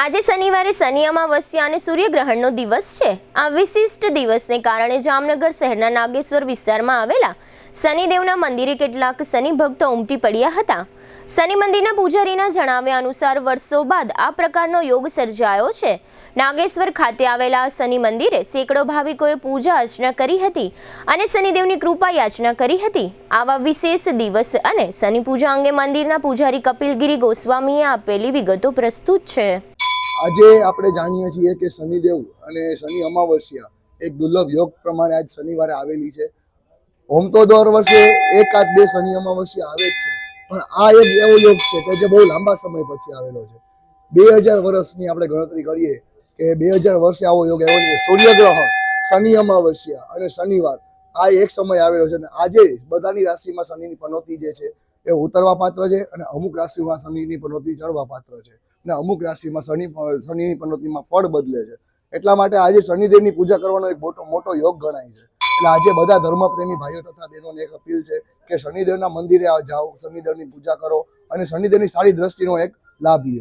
આજે શનિવારે શનિ અમાવસ્યા અને સૂર્યગ્રહણનો દિવસ છે। આ વિશિષ્ટ દિવસને કારણે જામનગર શહેરના નાગેશ્વર વિસ્તારમાં આવેલા શનિદેવના મંદિરે કેટલાક શનિ ભક્તો ઉમટી પડ્યા હતા। શનિ મંદિરના પૂજારીના જણાવ્યા અનુસાર વર્ષો બાદ આ પ્રકારનો યોગ સર્જાયો છે। નાગેશ્વર ખાતે આવેલા શનિ મંદિરે સેંકડો ભાવિકોએ પૂજા અર્ચના કરી હતી અને શનિદેવની કૃપા યાચના કરી હતી। આવા વિશેષ દિવસ અને શનિ પૂજા અંગે મંદિરના પૂજારી કપિલગીરી ગોસ્વામીએ આપેલી વિગતો પ્રસ્તુત છે। આજે આપણે જાણીએ છીએ કે શનિદેવ અને શનિ અમાવસ્યા એક દુર્લભ યોગ પ્રમાણે આજ શનિવારે આવેલી છે। ઓમ તો દર વર્ષે એકાદ બે શનિ અમાવસ્યા આવે જ છે, પણ આ એક એવો યોગ છે કે જે બહુ લાંબા સમય પછી આવેલો છે। 2000 વર્ષની આપણે ગણતરી કરીએ કે 2000 વર્ષે આવો યોગ આવ્યો છે। સૂર્યગ્રહણ, શનિ અમાવસ્યા અને શનિવાર આ એક સમય આવેલો છે અને આજે બધાની રાશિમાં શનિની પનોતી જે છે એ ઉતરવા પાત્ર છે અને અમુક રાશિમાં શનિની પનોતી ચડવા પાત્ર છે અને અમુક રાશિમાં શનિની પનોતીમાં ફળ બદલે છે। એટલા માટે આજે શનિદેવની પૂજા કરવાનો એક મોટો યોગ ગણાય છે। એટલે આજે બધા ધર્મપ્રેમી ભાઈઓ તથા બહેનોને એક અપીલ છે કે શનિદેવના મંદિરે જાઓ, શનિદેવની પૂજા કરો અને શનિદેવની સારી દ્રષ્ટિનો એક લાભ લો।